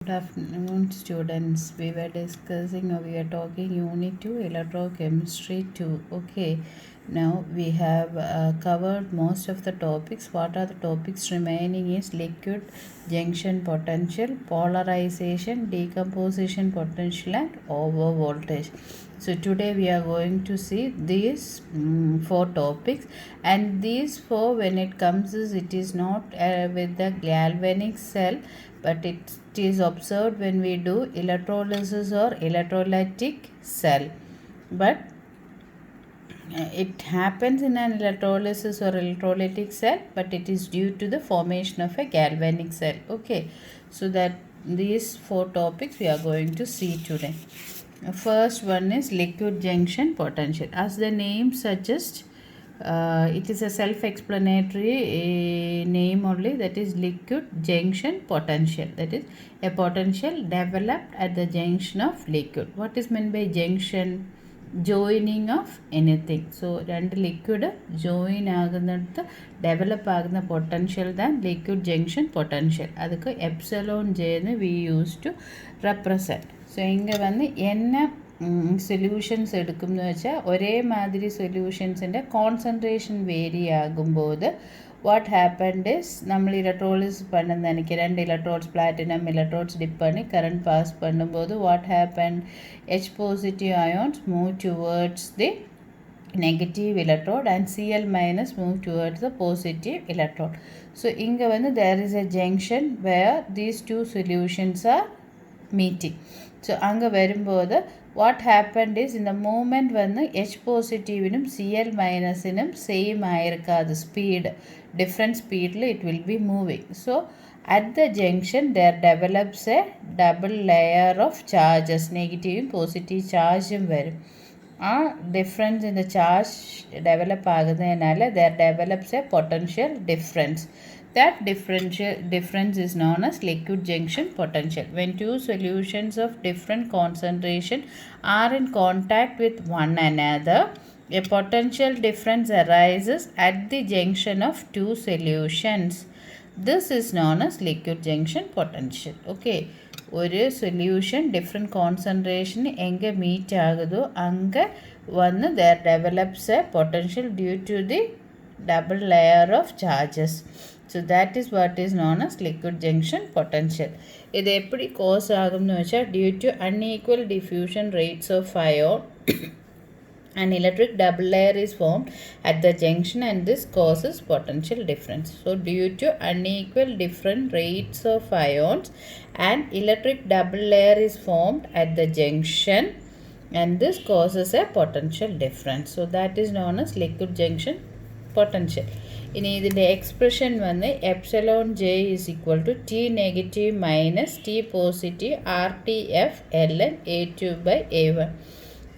Good afternoon, students. We were discussing or we are talking Unit 2 Electrochemistry 2. Okay, now we have covered most of the topics. What are the topics remaining is liquid junction potential, polarization, decomposition potential, and over voltage. So today we are going to see these four topics, and these four, when it comes, it is not with the galvanic cell, but it is observed when we do electrolysis or electrolytic cell. But it happens in an electrolysis or electrolytic cell, but it is due to the formation of a galvanic cell. Okay, so that these four topics we are going to see today. First one is liquid junction potential. As the name suggests, it is a self-explanatory name only, that is liquid junction potential, that is a potential developed at the junction of liquid. What is meant by junction? Joining of anything. So രണ്ട് liquid join ആകുന്നിടത്ത് develop ആകുന്ന potential than liquid junction potential, அதுக்கு epsilon ജെന്ന് we use to represent. So இங்கே வந்து என்ன solutions എടുക്കും എന്ന് വെച്ചാൽ, ഒരേ മാതിരി സൊല്യൂഷൻസിൻ്റെ കോൺസെൻട്രേഷൻ വേരി ആകുമ്പോൾ വാട്ട് ഹാപ്പൻഡ് ഇസ്, നമ്മൾ ഇലക്ട്രോളിസ് பண்ணுന്ന എനിക്ക് രണ്ട് ഇലക്ട്രോഡ്സ് പ്ലാറ്റിനം ഇലക്ട്രോഡ്സ് ഡിപ്പ് பண்ணி കറണ്ട് പാസ് பண்ணும்போது what happened, H positive ions move towards the negative electrode and Cl minus move towards the positive electrode. So இங்கே வந்து there is a junction where these two solutions are meeting. So அங்கே வரும்போது what happened is, இந்த moment வந்து H பாசிட்டிவினும் Cl மைனஸினும் same ஆயிருக்காது, speed different ஸ்பீடில் it will be moving. So at the junction there develops a double layer of charges, നെഗറ്റീവും positive ചാർജും വരും. ആ difference in the charge develop ആകുന്നതിനാൽ there develops a potential difference. That difference is known as liquid junction potential. When two solutions of different concentration are in contact with one another, a potential difference arises at the junction of two solutions. This is known as liquid junction potential. Okay, ഒരു solution different concentration എங்கே meet ആകുതോ അங்கே വന്ന് there develops a potential due to the double layer of charges. So that is what is known as liquid junction potential. ഇത് എപ്പടി cos ആകും എന്ന് വെച്ചാൽ, due to unequal diffusion rates of ion an electric double layer is formed at the junction, and this causes potential difference. So due to unequal different rates of ions, an electric double layer is formed at the junction, and this causes a potential difference. So that is known as liquid junction potential. ഇനി ഇതിൻ്റെ expression വന്ന് epsilon J is equal to T negative minus T positive R T F l n a two by a one.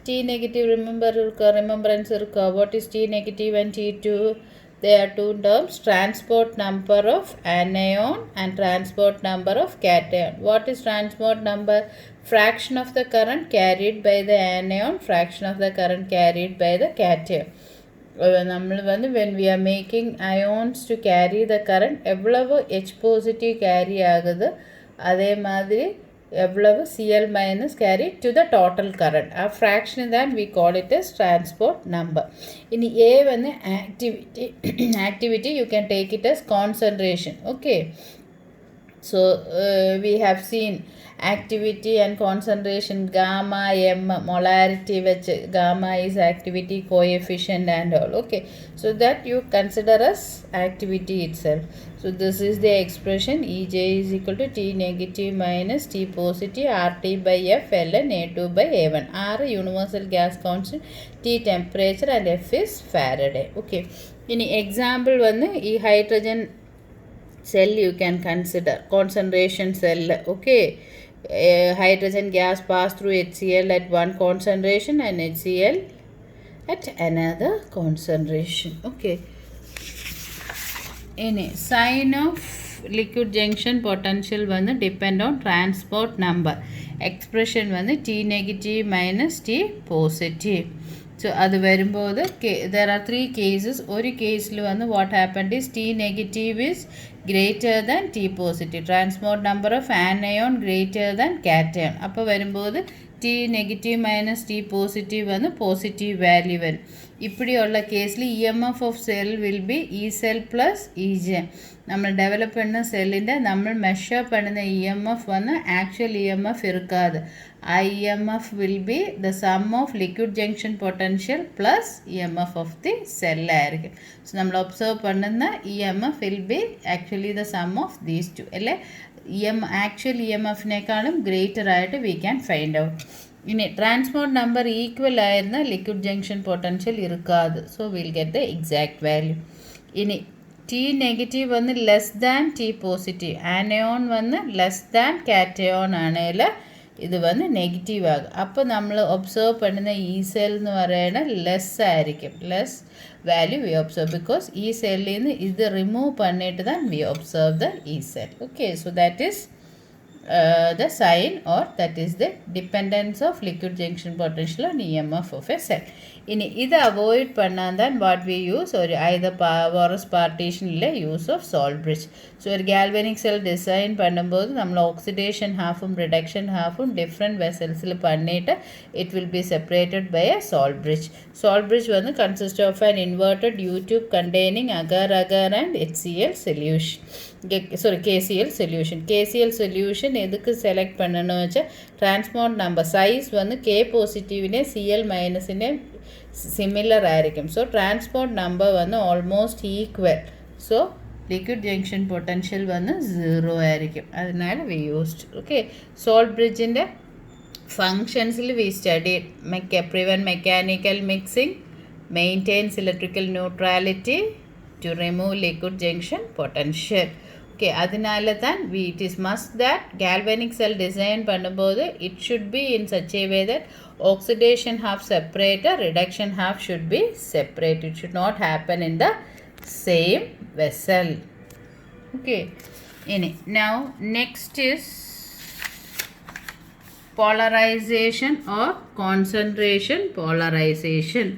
T negative, remembrance irukka. What is T negative and T2? They are two terms, transport number of anion and transport number of cation. What is transport number? Fraction of the current carried by the anion, fraction of the current carried by the cation. നമ്മൾ வந்து when we are making ions to carry the current, எவ்வளவு H positive carry ஆகுது, அதே மாதிரி எவ்வளவு Cl minus carry to the total current. A fraction that we call it as transport number. In A வந்து activity you can take it as concentration. Okay, so we have seen activity and concentration, gamma m molarity, which gamma is activity coefficient and all. Okay, so that you consider as activity itself. So this is the expression, Ej is equal to T negative minus T positive RT by F ln A2 by A1. R universal gas constant, T temperature, and F is Faraday. Okay, in example one e hydrogen cell you can consider concentration cell. Okay, hydrogen gas pass through HCl at one concentration and HCl at another concentration. Okay, in a sign of liquid junction potential வந்து depend on transport number. expression வந்து T negative minus T positive. So அது வரும்போது there are three cases. ஒரு கேஸில் வந்து what happened is T negative is greater than T positive. Transport number of anion greater than cation. അപ്പോൾ വരുമ്പോൾ T negative minus T positive വന്ന് positive value വരും. ഇപ്പോഴുള്ള കേസിൽ EMF of cell will be E cell plus E J. നമ്മൾ develop ചെയ്യുന്ന സെല്ലിൻ്റെ നമ്മൾ മെഷർ பண்ணுന്ന EMF വന്ന് ആക്ച്വൽ EMF இருக்காது. ആ EMF will be the sum of liquid junction potential plus EMF of the cell ആയിരിക്കും. സോ നമ്മൾ observe பண்ணுന്ന EMF will be actually the sum of these two. അല്ലേ, ആക്ച്വൽ EMFനേക്കാളും ഗ്രേറ്റർ ആയിട്ട് we can find out. ഇനി transport number equal ആയിരുന്ന liquid junction potential ഇരുക്കാതെ. So will get the exact value. ഇനി T negative വന്ന് less than T positive, anion വന്ന് less than cation ആണെങ്കിൽ ഇത് വന്ന് നെഗറ്റീവ് ആകും. അപ്പോൾ നമ്മൾ ഒബ്സർവ് பண்ணுന്ന ഇ സെൽ എന്ന് പറയുന്നത് ലെസ് ആയിരിക്കും. Less value we observe because ഈ സെല്ലിൽ നിന്ന് ഇത് റിമൂവ് பண்ணிட்டு தான் we observe the E cell. Okay, so that is the sign, or that is the dependence of liquid junction potential on EMF of a cell. ഇനി ഇത് avoid பண்ணാൻ தான் what we use ഒരു either porous partitionലെ use of salt bridge. So ഒരു galvanic cell design பண்ணும்போது നമ്മൾ oxidation ഹാഫും reduction ഹാഫും ഡിഫറെൻറ്റ് വെസൽസിൽ பண்ணிட்டு it will be separated by a salt bridge. Salt bridge വന്ന് consist of an inverted U tube containing agar and HCl solution. KCl solution. KCl solution எதுக்கு select பண்ணணும்னு வச்சா டிரான்ஸ்போர்ட் நம்பர் சைஸ் வந்து K போசிட்டிவ்னே Cl மைனஸ்னே similar ஆയിരിക്കും. So transport number வந்து almost equal. So liquid junction potential வந்து 0 ആയിരിക്കും. அதனால we used. Okay, salt bridgeന്റെ functionsൽ we studied prevent mechanical mixing, maintains electrical neutrality, to remove liquid junction potential. Okay, அதனால தான் it is must that galvanic cell design பண்ணும்போது it should be in such a way that oxidation half separated, reduction half should be separate. It should not happen in the same vessel. Okay, now next is polarization or concentration polarization.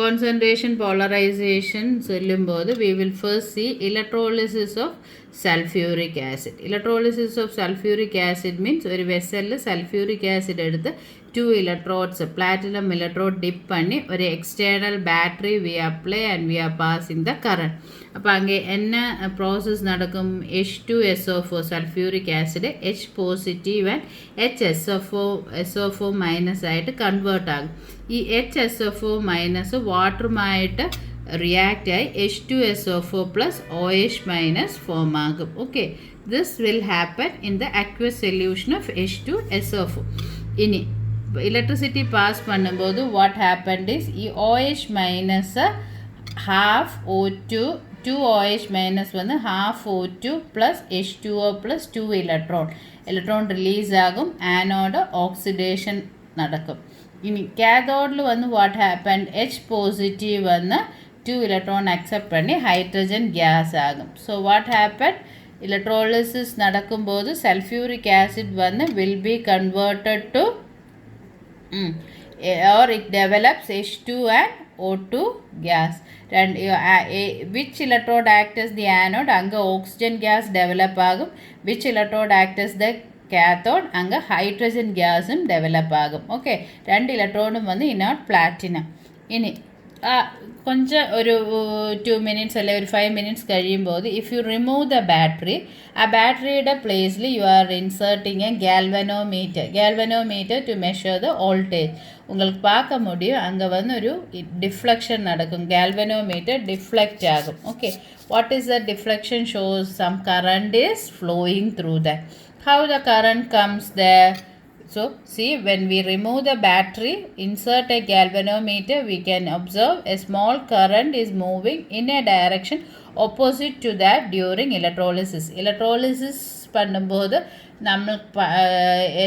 Concentration polarization சொல்லும்போது we will first see electrolysis of sulfuric acid. Electrolysis of sulfuric acid means ഒരു വെസലിൽ sulfuric acid എടുത്ത് 2 electrodes platinum electrode dip பண்ணி ஒரு external battery we apply and we are passing the current. അപ്പോൾ அங்கே என்ன process நடக்கும்? H2SO4 sulfuric acid H positive and HSO4 minus ആയിട്ട് convert ആകും. ഈ HSO4 മൈനസ് വാട്ടറുമായിട്ട് റിയാക്റ്റ് ആയി H2SO4 plus OH minus form ആകും. Okay, this will happen in the aqueous solution of H2SO4. ഇനി ഇലക്ട്രിസിറ്റി പാസ് பண்ணும்போது വാട്ട് ഹാപ്പൻഡ് ഈസ് ഈ OH minus half O2 2 OH minus വന്ന് half O2 plus H2O plus 2 electron release ആകും. Anode oxidation നടക്കും. ഇനി കാഥോഡിൽ വന്ന് what happened H positive വന്ന് 2 electron accept பண்ணி ഹൈഡ്രജൻ ഗ്യാസ് ആകും. So what happen? ഇലക്ട്രോളിസിസ് നടക്കുമ്പോൾ സൾഫ്യൂരിക് ആസിഡ് വന്ന് will be converted to or it develops H2 and O2 gas. And which electrode acts as the anode? Anga oxygen gas develop agum. Which electrode acts as the cathode? Anga hydrogen gas develop agum. Okay, രണ്ട് ഇലക്ട്രോഡും വന്ന് inert platinum. ഇനി கொஞ்சம் ഒരു 2 minutes അല്ലെ ഒരു 5 minutes കഴിയുമ്പോൾ if you remove the battery, ആ ബാറ്ററിയുടെ പ്ലേസിൽ you are inserting A galvanometer to measure the voltage. உங்களுக்கு பார்க்க முடியும் அங்கே வந்து ஒரு டிஃப்ளெக்ஷன் நடக்கும். galvanometer டிஃப்ளெக்ட் ஆகும். Okay, what is the deflection? Shows some current is flowing through that. How the current comes there? So see, when we remove the battery, insert a galvanometer, we can observe a small current is moving in a direction opposite to that during electrolysis. Electrolysis பண்ணும்போது നമ്മൾ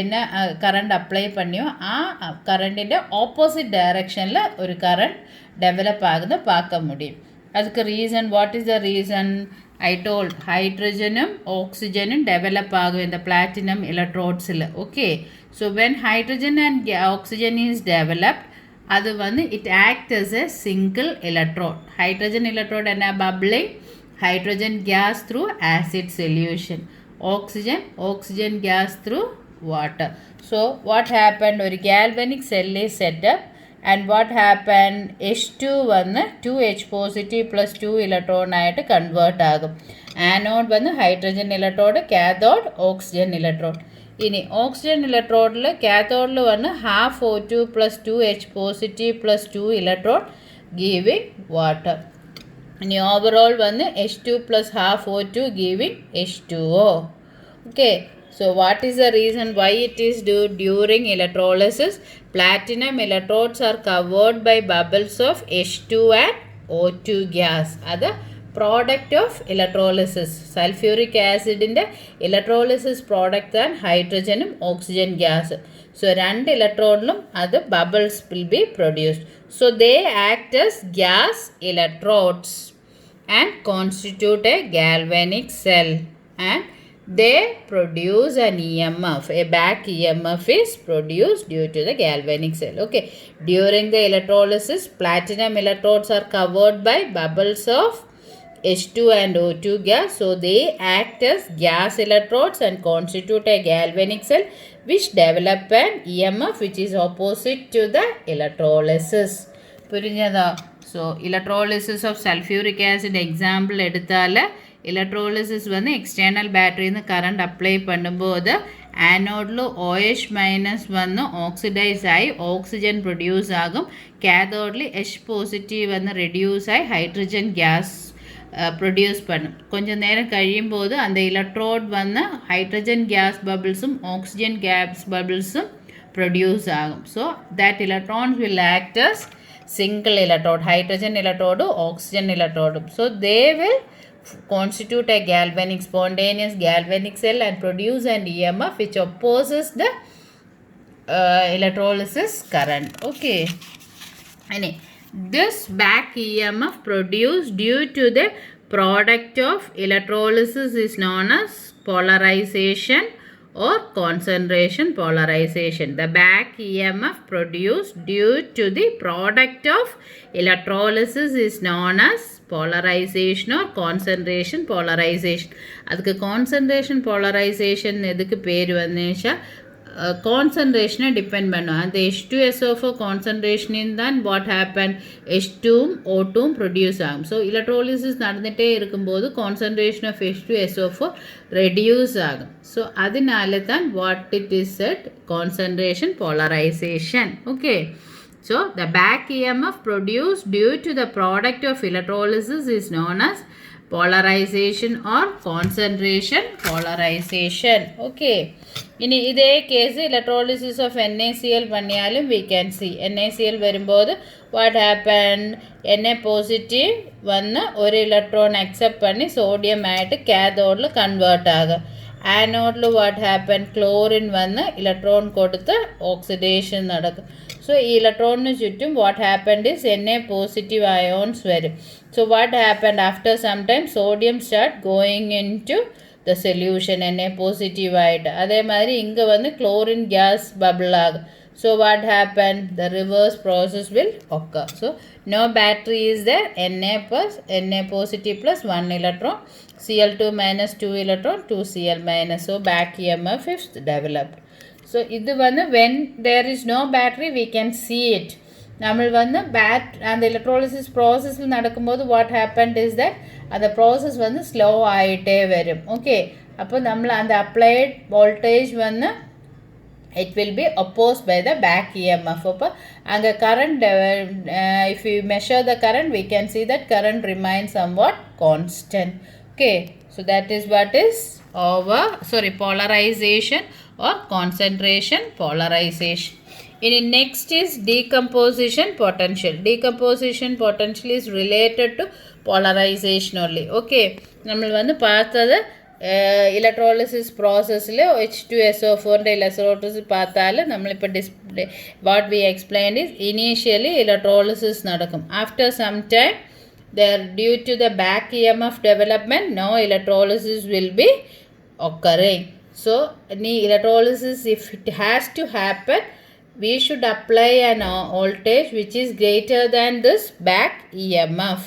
என்ன current apply பண்ணிയോ ആ കറണ്ടിൻ്റെ opposite ഡയറക്ഷനിൽ ഒരു current develop ആകുന്നത് பார்க்க முடியும். அதுக்கு reason, what is the reason? I told hydrogenum oxygenum develop agum in the platinum electrodes. Okay, so when hydrogen and oxygen is developed, அது வந்து it acts as a single electrode. Hydrogen electrode என்ன bubbling, hydrogen gas through acid solution. Oxygen gas through water. So what happened? Or galvanic cell is set up, and what happened? H2 വന്ന് 2H positive plus 2 electron ആയിട്ട് convert ആകും. Anode വന്ന് hydrogen electrode, cathode oxygen electrode. ഇനി oxygen ഇലക്ട്രോഡിൽ കാത്തോഡിൽ വന്ന് half O2 plus 2H positive plus 2 electron giving water. ഇനി overall വന്ന് H2 plus half O2 giving H2O. Okay, so what is the reason why it is during electrolysis? Platinum electrodes are covered by bubbles of H2 and O2 gas. That's product of electrolysis. Sulfuric acid in the electrolysis product and hydrogen and oxygen gas. So രണ്ട് ഇലക്ട്രോണിലും അത് bubbles will be produced. So they act as gas electrodes and constitute a galvanic cell, and they produce an EMF. A back EMF is produced due to the galvanic cell. Okay, during the electrolysis, platinum electrodes are covered by bubbles of H2 and O2 gas. So they act as gas electrodes and constitute a galvanic cell which develop an EMF which is opposite to the electrolysis. പുരിഞ്ഞതാ? So electrolysis of sulfuric acid example എടുത്താൽ electrolysis വന്ന് external ബാറ്ററിയിൽ നിന്ന് current apply பண்ணுമ്പോൾ അത് ആനോഡിൽ OH minus വന്ന് oxidise ആയി ഓക്സിജൻ പ്രൊഡ്യൂസ് ആകും. കാഥോഡിൽ H പോസിറ്റീവ് വന്ന് റെഡ്യൂസ് ആയി ഹൈഡ്രജൻ ഗ്യാസ് ப்ரொடியூஸ் பண்ணும். கொஞ்சம் நேரம் கழியும் போது அந்த எலக்ட்ரோட் வந்து ஹைட்ரஜன் கேஸ் பபிள்ஸும் ஆக்சிஜன் கேஸ் பபிள்ஸும் ப்ரொடியூஸ் ஆகும். So that electrons will act as single electrode, hydrogen electrode, oxygen electrode. So they will constitute a galvanic, spontaneous galvanic cell and produce an EMF which opposes the electrolysis current. Okay. This back EMF produced due to the product of electrolysis is known as polarization or concentration polarization. The back EMF produced due to the product of electrolysis is known as polarization or concentration polarization. அதுக்கு concentration polarization எதுக்கு பேர் வந்துச்சா கான்சன்ட்ரேஷனை depend பண்ணும். அந்த H2SO4 கான்சன்ட்ரேஷனின் தான் what happen H2ம் O2ம் ப்ரொடியூஸ் ஆகும். ஸோ எலக்ட்ரோலிசிஸ் நடந்துகிட்டே இருக்கும்போது கான்சன்ட்ரேஷன் ஆஃப் H2SO4 ரெடியூஸ் ஆகும். ஸோ அதனால தான் what it is set concentration polarisation. Okay, so the back EMF produced due to the product of electrolysis is known as polarization or concentration polarization. Okay, ഇനി ഇതേ case electrolysis of NaCl பண்ணிയാലും we can see NaCl വരുമ്പോൾ what happened, Na positive വന്ന് ഒരു electron accept பண்ணி sodium ആയിട്ട് കാഥോഡിൽ convert ആകുക. ആനോഡിൽ what happen, chlorine വന്ന് electron കൊടുത്ത് ഓക്സിഡേഷൻ നടക്കും. സോ ഈ ഇലക്ട്രോണിന് ചുറ്റും what happened is Na positive ions വരും. So what happened after some time, sodium start going into the solution Na positive ആയിട്ട്. അതേമാതിരി ഇങ്ങ് വന്ന് chlorine gas bubble ആകും. So what happened, the reverse process will occur. So no battery is there, Na positive plus 1 electron, Cl2 minus 2 electron, 2Cl minus. So back EMF is developed. So ഇത് വന്ന് when there is no battery we can see it. നമ്മൾ വന്ന് அந்த electrolysis പ്രോസസ്സിൽ നടക്കുമ്പോൾ what happened is that அந்த process வந்து slow ஆகிட்டே வரும். ஓகே, அப்போ நம்ம அந்த அப்ளைட் வோல்டேஜ் வந்து it will be opposed by the back EMF. அப்போ அங்கே current, if we measure the current we can see that current remains somewhat constant. Okay, so that is what is polarization or concentration polarization. Next is decomposition potential. Decomposition potential is related to polarization only. Okay, നമ്മൾ വന്ന് பார்த்தது electrolysis പ്രോസസ്സിൽ H2SO4 electrolysis பார்த்தாൽ നമ്മളിപ്പോൾ display what we explained is initially electrolysis നടക്കും. After some time due to the back EMF development no electrolysis will be occurring. So electrolysis, if it has to happen, we should apply an voltage which is greater than this back EMF.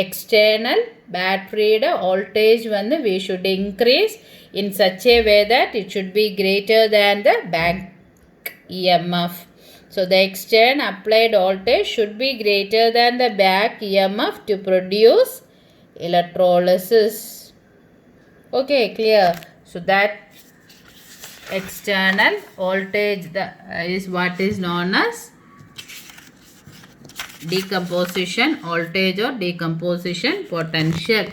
External battery voltage we should increase in such a way that it should be greater than the back EMF. So the external applied voltage should be greater than the back EMF to produce electrolysis. Okay, clear? So that external voltage is what is known as decomposition voltage or decomposition potential.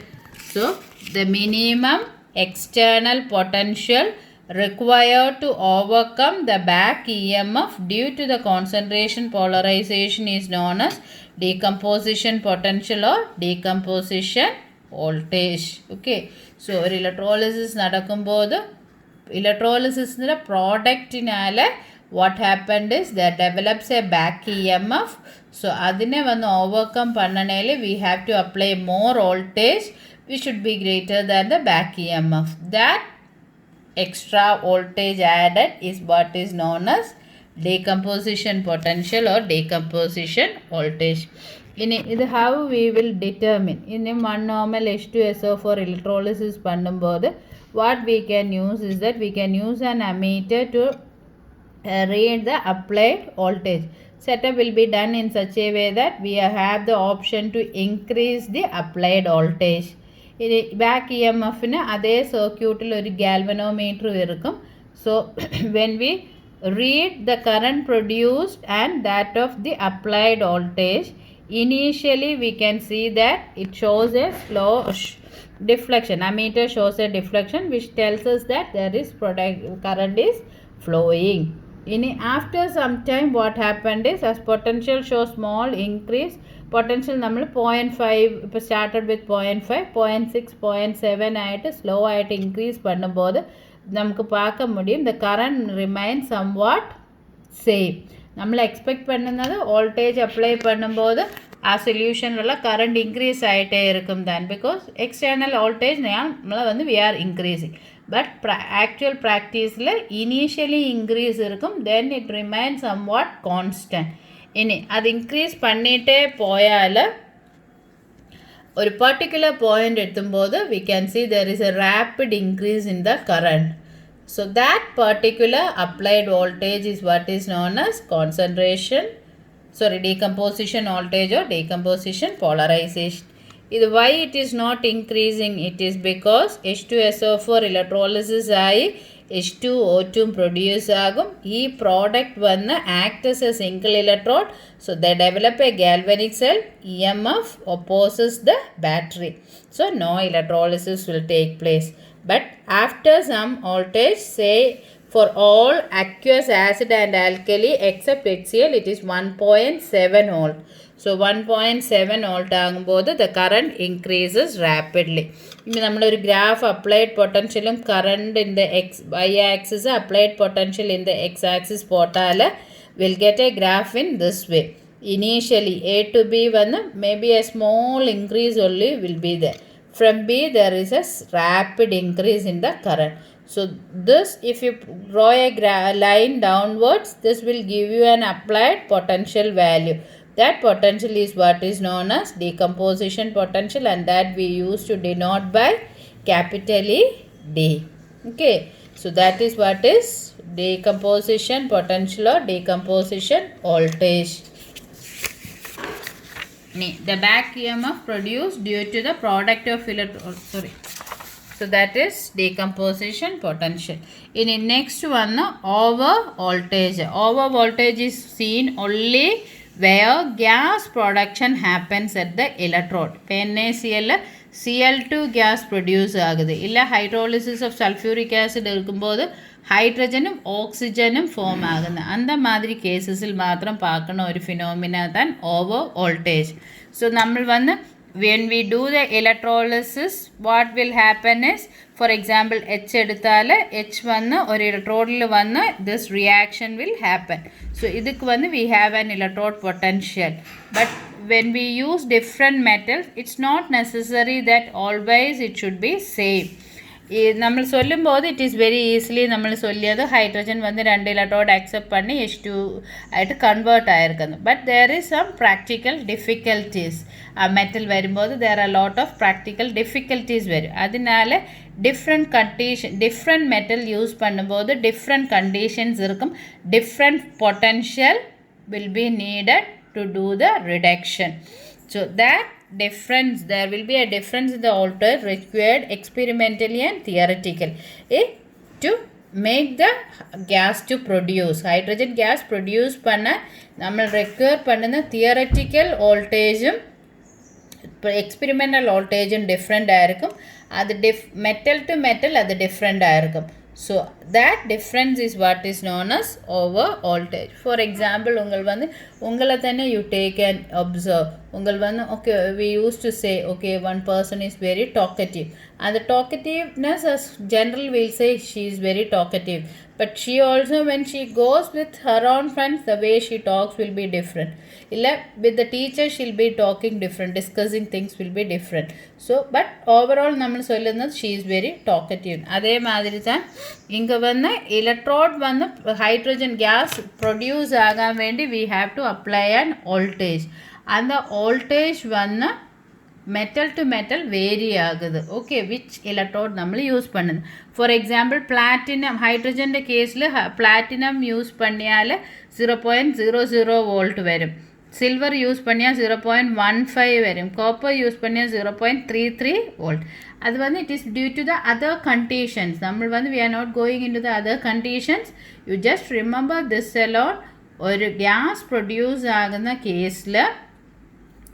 So the minimum external potential required to overcome the back EMF due to the concentration polarization is known as decomposition potential or decomposition voltage. Okay. So electrolysis നടക്കുമ്പോൾ electrolysis product what happened is that develops a back EMF. So adine vannu overcome pannanele we have to apply more voltage which should be greater than the back EMF. That extra voltage added is what is known as decomposition potential or decomposition voltage. In this how we will determine in one normal H2SO4 electrolysis பண்ணும்போது what we can use is that we can use an ammeter to read the applied voltage. Setup will be done in such a way that we have the option to increase the applied voltage. In back EMF in adhe circuit il oru galvanometer irukum. So when we read the current produced and that of the applied voltage, initially we can see that it shows a slow deflection. Ammeter shows a deflection which tells us that there is current is flowing. After some time what happened is as potential shows small increase, potential നമ്മൾ 0.5 ഇപ്പോൾ started with 0.5 0.6 0.7 ആയിട്ട് slow ആയിട്ട് increase பண்ணும்போது നമുക്ക് பார்க்க முடியும் the current remains somewhat same. നമ്മൾ expect பண்ணுന്നത് voltage apply பண்ணும்போது ആ സൊല്യൂഷനിലുള്ള കറണ്ട് ഇൻക്രീസ് ആയിട്ടേ ഇരിക്കും താൻ ബിക്കോസ് എക്സ്റ്റേണൽ വോൾട്ടേജ് നമ്മൾ we are increasing. But actual practice initially increase irukum, then it remains somewhat constant. That increase pannite poyal or particular point etumbodhu we can see there is a rapid increase in the current. So that particular applied voltage is what is known as decomposition voltage or decomposition polarization. Why it is not increasing? It is because H2SO4 electrolysis ആയി H2O2 produce ആകും. ഈ product വന്ന് act as a single electrode. So they develop a galvanic cell. EMF opposes the battery. So no electrolysis will take place. But after some voltage, say for all aqueous acid and alkali except HCl, it is 1.7 volt. So 1.7 volt ആകുമ്പോൾ the current increases rapidly. നമ്മൾ ഒരു graph applied potential current in the y axis applied potential in the x axis പോട്ടാൽ will get a graph in this way. Initially A to B വന്ന് maybe a small increase only will be there. From B there is a rapid increase in the current. So this if you draw a line downwards, this will give you an applied potential value. That potential is what is known as decomposition potential and that we use to denote by capital E D. Okay. So that is what is decomposition potential or decomposition voltage. The back EMF produced due to the product of So that is decomposition potential. In the next one, over voltage. Over voltage is seen only where gas production happens at the electrode. NaCl Cl2 gas produce ആകുது ഇല്ല hydrolysis of sulfuric acid എടുക്കുമ്പോൾ ഹൈഡ്രജനും ഓക്സിജനും form ആകുന്നു അന്ത മാതിരി കേസസിൽ മാത്രം പാക്കുന്ന ഒരു phenomena താൻ ഓവർ വോൾട്ടേജ് സോ നമ്മൾ വന്ന് when we do the electrolysis what will happen is for example H എടുത്താൽ H വന്ന് ഒരു ഇലക്ട്രോഡിൽ വന്ന് this reaction will happen. So ഇതിക്ക് വന്ന് we have an electrode potential. But when we use different metals it's not necessary that always it should be same. നമ്മൾ சொல்லும்போது it is very easily നമ്മൾ சொல்லியது hydrogen வந்து 2 electrode accept பண்ணி H2 ആയിട്ട് convert ആയിരിക്കുന്നു. But there is some practical difficulties. Metal വരുമ്പോൾ there are lot of practical difficulties വരും. അതിനാൽ different metal யூஸ் பண்ணும்போது different conditions இருக்கும். Different potential will be needed to do the reduction. So that difference, there will be a difference in the voltage required experimentally and theoretical to make the gas to produce hydrogen gas produce பண்ண நம்ம require பண்ணுன theoretical voltageum experimental voltageum different ஆயிருக்கும். அது metal to metal அது different ஆயிருக்கும். So that difference is what is known as over voltage. For example, ungala thanne you take and observe. Okay, we used to say, okay, one person is very talkative. And the talkativeness, as general we'll say she is very talkative. But she also, when she goes with her own friends, the way she talks will be different. With the teacher, she'll be talking different, discussing things will be different. So, but overall, നമ്മൾ சொல்லுന്നത് she is very talkative. അതே മാതിരി தான் இங்கே electrode hydrogen gas produce ஆகாൻ வேண்டி we have to apply an voltage. அந்த voltage metal to metal vary ஆகுது. Okay, which electrode നമ്മൾ use பண்ணுது. For example, platinum hydrogen கேஸில் platinum யூஸ் பண்ணியால் 0.00 volt வரும். Silver யூஸ் பண்ணியால் 0.15 வரும். Copper யூஸ் பண்ணியால் 0.33 volt. அது it is due to the other conditions. നമ്മൾ we are not going into the other conditions. You just remember this alone. ഒരു gas produce ആകുന്ന കേസിൽ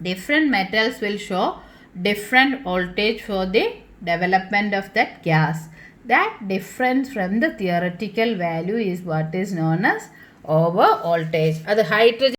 different metals will show different voltage for the development of that gas. That difference from the theoretical value is what is known as over voltage. That hydrogen